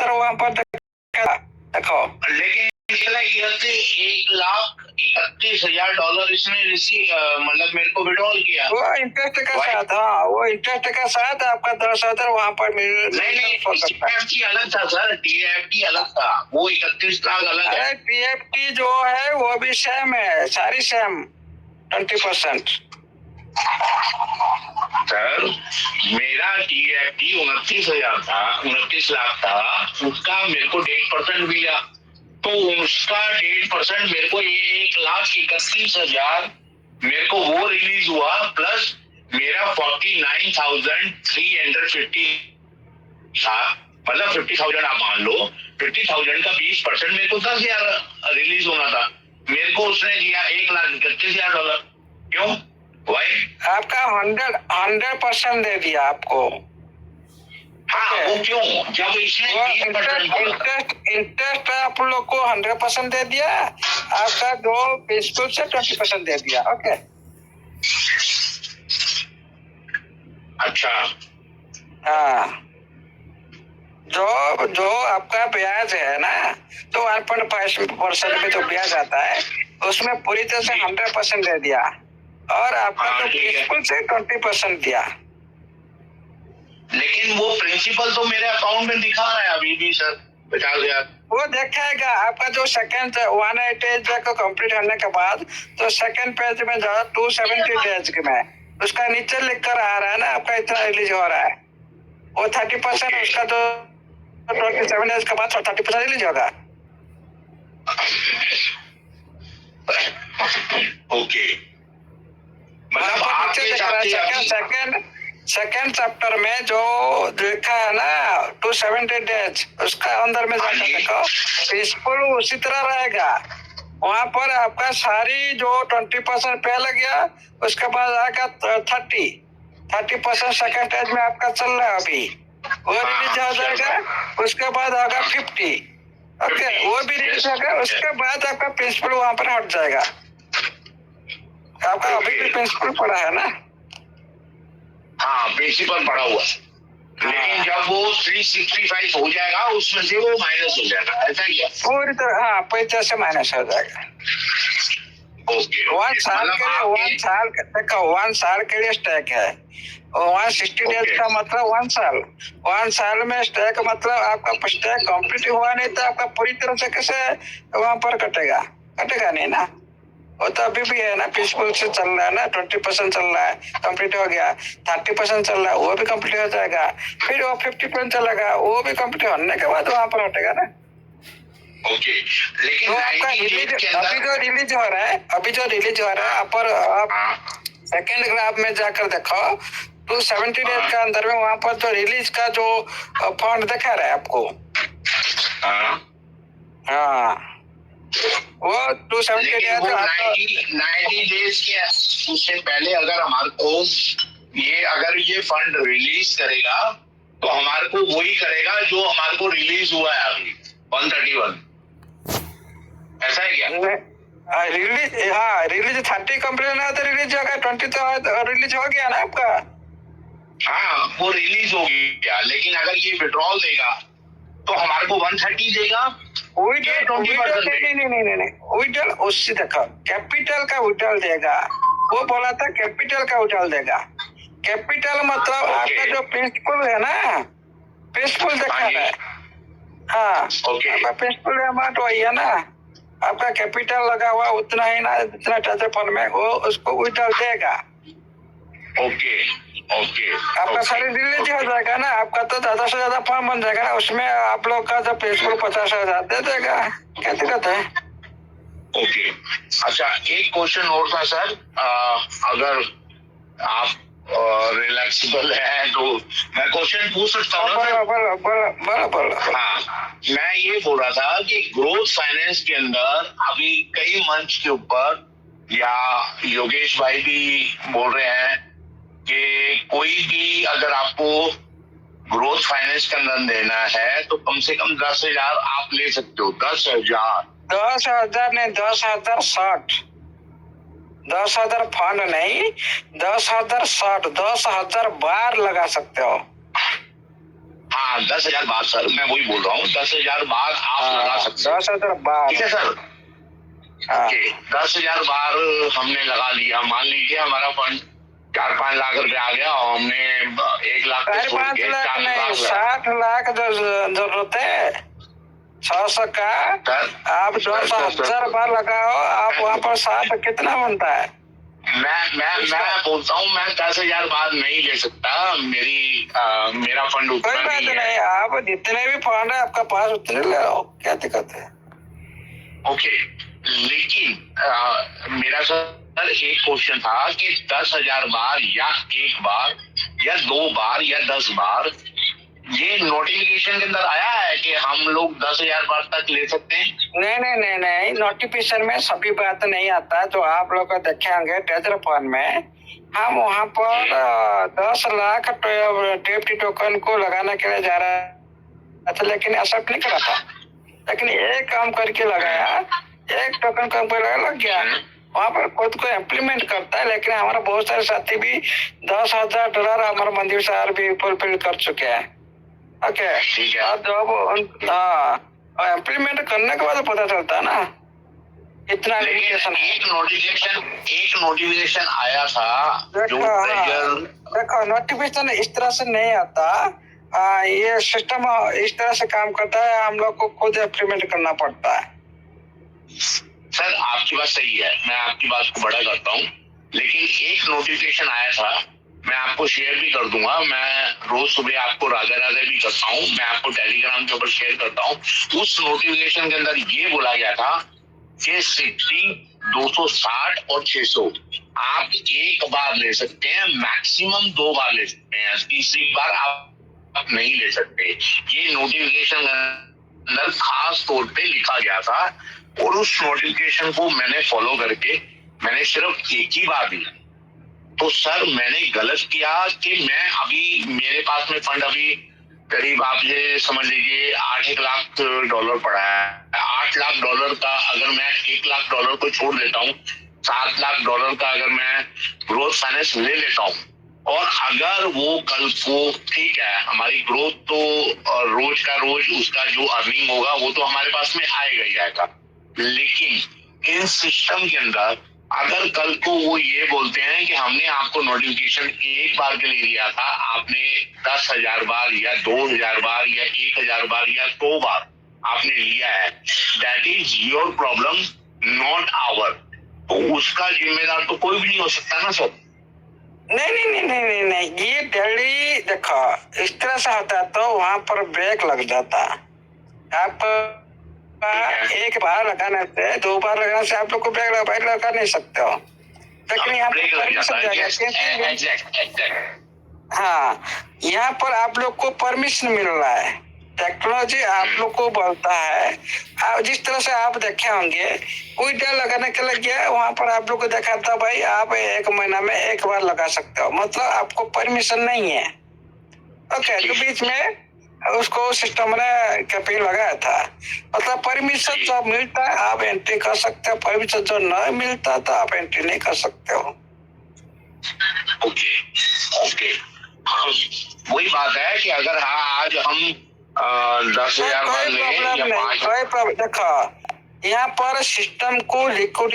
17 वहाँ पर देखो। लेकिन 1,31,000 इसने मतलब मेरे को विड्रॉल किया। वो इंटरेस्ट के साथ, हाँ वो इंटरेस्ट के साथ आपका 10,000 वहाँ पर नहीं TFT अलग था सर, TFT अलग था, वो 31 लाख अलग है। TFT जो है वो भी सेम है, सारी सेम 20%। सर मेरा TFT 29,000 था, 29 लाख था, उसका मेरे को 1.5% मिला, तो उसका 1.5% मेरे को 1,31,000 मेरे को वो रिलीज हुआ, प्लस मेरा 49,350 था, मतलब 50,000 आप मान लो, 50,000 का 20% मेरे को 10,000 रिलीज होना था, मेरे को उसने दिया $1,31,000। क्यों? वाई? आपका 100% दे दिया आपको। हाँ वो क्यों? जब इसने इंटरेस्ट आप लोग को 100% दे दिया, आपका जो प्रिंसिपल से 20% दे दिया। ओके, अच्छा हाँ, जो आपका ब्याज है ना, तो 1.5% में जो ब्याज आता है उसमें पूरी तरह से 100% दे दिया, और आपका तो प्रिंसिपल से 20% दिया। लेकिन वो प्रिंसिपल तो मेरे अकाउंट में दिखा रहा है अभी भी सर, 50,000। वो देखेगा आपका जो सेकंड 180 डेज को कंप्लीट होने के बाद, तो सेकंड पेज में जाओ 270 डेज में, उसका नीचे लिख कर आ रहा है ना आपका इतना रिलीज हो रहा है, वो 30% उसका जो 27 डेज के बाद 30% रिलीज होगा। ओके, मतलब आपके हिसाब से सेकंड चैप्टर में जो लिखा है ना 270 डेज, उसका अंदर में जाकर देखो, प्रिंसिपल उसी तरह रहेगा, वहाँ पर आपका सारी जो 20% पहले गया, उसके बाद आएगा 30% सेकंड स्टेज में आपका चल रहा है अभी, वो रिलीज हो जाएगा, उसके बाद होगा 50। ओके, वो भी रिलीज होगा, उसके बाद आपका प्रिंसिपल वहाँ पर हट जाएगा। आपका अभी भी प्रिंसिपल पड़ा है ना? हाँ प्रिंसिपल पड़ा हुआ है, लेकिन जब वो 365 हो जाएगा उसमें से वो माइनस हो जाएगा, ऐसा क्या? पूरी तरह, हाँ पूरी तरह से माइनस हो जाएगा। ओके, 1 साल के लिए, 1 साल के लिए स्टैक है, 160 डेज का मतलब 1 साल, 1 साल में स्टैक मतलब आपका स्टैक कंप्लीट हुआ नहीं तो आपका पूरी तरह से कैसे वहाँ पर कटेगा नहीं ना, वो तो अभी भी है ना, प्रिंसिपल से चल रहा है ना, 20% चल रहा है, कंप्लीट हो गया, 30% चल रहा है, वो भी कंप्लीट हो जाएगा, फिर वो 50% चलेगा, वो भी कंप्लीट होने के बाद वहाँ पर हटेगा ना। ओके, लेकिन तो आपका अभी जो रिलीज हो रहा है, आप सेकेंड ग्राफ में जाकर देखो, 270 डेज का अंदर में वहाँ पर जो रिलीज का जो फंड दिखा रहा है आपको, हाँ वो 270 डेज 90 डेज के उससे पहले अगर हमारे को अगर ये फंड रिलीज करेगा तो हमारे को वही करेगा जो हमारे को रिलीज हुआ है अभी 131, ऐसा है क्या? रिलीज 30 कंप्लीट ना तो रिलीज होगा, 20 तो रिलीज हो गया ना आपका। हाँ वो रिलीज हो गया, लेकिन अगर ये विड्रॉल देगा तो हमारे को 130 देगा। विड्रॉल उससे देखो, कैपिटल का विड्रॉल देगा, वो बोला था कैपिटल का विड्रॉल देगा। कैपिटल मतलब आपका जो प्रिंसिपल है ना, प्रिंसिपल देखा है, हाँ आपका प्रिंसिपल अमाउंट वही है ना, आपका कैपिटल लगा हुआ उतना ही ना, जितना ट्रांसफर फंड में, वो उसको विड्रॉल देगा। ओके, आपका सारी रिलीज हो जाएगा ना, आपका तो ज्यादा से ज्यादा फॉर्म बन जाएगा ना, उसमें आप लोग का जो प्रिंसिपल 50,000 दे देगा, क्या दिक्कत है? ओके, अच्छा एक क्वेश्चन और था सर, अगर आप रिलैक्सेबल है तो मैं क्वेश्चन पूछ सकता हूँ? हाँ, मैं ये बोल रहा था कि ग्रोथ फाइनेंस के अंदर अभी कई मंच के ऊपर, या योगेश भाई भी बोल रहे हैं कि कोई भी अगर आपको ग्रोथ फाइनेंस का लोन देना है तो कम से कम 10,000 आप ले सकते हो। 10,000 नहीं, 10,060, 10,000 फंड नहीं, 10,060, 10,000 बार लगा सकते हो। हाँ 10,000 बार सर, मैं वही बोल रहा हूँ, 10,000 बार आप लगा सकते हैं। 10,000 बार। ठीक है सर। ओके, 10,000 बार हमने लगा लिया। मान लीजिए हमारा फंड 4-5 लाख रुपए आ गया और हमने 1 लाख को छोड़ 5 के लाख 4 नहीं, लाख 60 लाख जरूरत है। 100 का आप 10,000 बार लगाओ, आप वहाँ पर 60 कितना बनता है? मैं बोलता हूँ मैं 10,000 बार नहीं ले सकता, मेरा फंड उतना कोई बात नहीं नहीं, है। आप जितने भी फंड है आपका पास उतने ले लो, क्या दिक्कत है? ओके, लेकिन मेरा सर एक क्वेश्चन था कि 10,000 बार या 1 बार या 2 बार या 10 बार, ये नोटिफिकेशन के अंदर आया है कि हम लोग 10,000 बार तक ले सकते हैं? नहीं, नोटिफिकेशन में सभी बात नहीं आता। जो आप लोग देखे होंगे ट्रेजर फंड में, हम वहाँ पर 10 लाख टेप्टी टोकन को लगाने के लिए जा रहा था, लेकिन एक्सेप्ट नहीं करा था। लेकिन एक काम करके लगाया, एक टोकन काम पर लग गया, वहाँ पर खुद को इम्प्लीमेंट करता है। लेकिन हमारा बहुत सारे साथी भी $10,000 हमारे मंदिर सर भी फुलफिल कर चुके हैं। ओके, ठीक है। और जब इम्प्लीमेंट करने के बाद पता चलता है ना इतना लिमिटेशन है। एक नोटिफिकेशन आया था जो देखो नोटिफिकेशन इस तरह से नहीं आता। ये सिस्टम इस तरह से काम करता है, हम लोग को खुद इम्प्लीमेंट करना पड़ता है। सर आपकी बात सही है, मैं आपकी बात को बड़ा करता हूँ, लेकिन एक नोटिफिकेशन आया था, मैं आपको शेयर भी कर दूंगा। मैं रोज सुबह आपको राधे राधे भी करता हूँ, मैं आपको टेलीग्राम के ऊपर शेयर करता हूँ। उस नोटिफिकेशन के अंदर ये बोला गया था कि 60, 260 और 600 आप 1 बार ले सकते हैं, मैक्सिमम 2 बार ले सकते हैं, तीसरी बार आप नहीं ले सकते। ये नोटिफिकेशन अंदर खास तौर पे लिखा गया था और उस नोटिफिकेशन को मैंने फॉलो करके मैंने सिर्फ 1 ही बार दिया। तो सर मैंने गलत किया कि मैं अभी मेरे पास में फंड अभी करीब आप ये समझ लीजिए $8 लाख पड़ा है। $8 लाख का अगर मैं $1 लाख को छोड़ देता हूँ, $7 लाख का अगर मैं ग्रोथ फाइनेंस ले लेता हूँ, और अगर वो कल को ठीक है हमारी ग्रोथ तो रोज का रोज उसका जो अर्निंग होगा वो तो हमारे पास में आएगा ही आएगा, लेकिन इन सिस्टम के अंदर अगर कल को वो ये बोलते हैं कि हमने आपको नोटिफिकेशन 1 बार के लिए दिया था, आपने 10,000 बार या 2,000 बार या 1,000 बार या 2 बार आपने लिया है, that is your problem not our. तो उसका जिम्मेदार तो कोई भी नहीं हो सकता ना सर। नहीं, ये डेली देखो इस तरह से होता तो वहाँ पर ब्रेक लग जाता। आप 1 बार लगाने से 2 बार लगाने से आप लोग को ब्रेक लगा नहीं सकते हो, लेकिन यहाँ पर परमिशन हाँ, यहाँ पर आप लोग को परमिशन मिल रहा है। टेक्नोलॉजी आप लोग को बोलता है, आप जिस तरह से आप देखे होंगे कोई डेल लगाने के लिए गया, वहाँ पर आप लोग को देखा था भाई आप 1 महीना में 1 बार लगा सकते हो, मतलब आपको परमिशन नहीं है। ओके, तो बीच में उसको सिस्टम ने कैपिंग लगाया था, मतलब परमिशन जो मिलता है आप एंट्री कर सकते हो, परमिशन जो नहीं मिलता तो आप एंट्री नहीं कर सकते हो। ओके, वही बात है कि अगर आज हम 10,000 बार लें या 5, देखो यहाँ पर सिस्टम को लिक्विड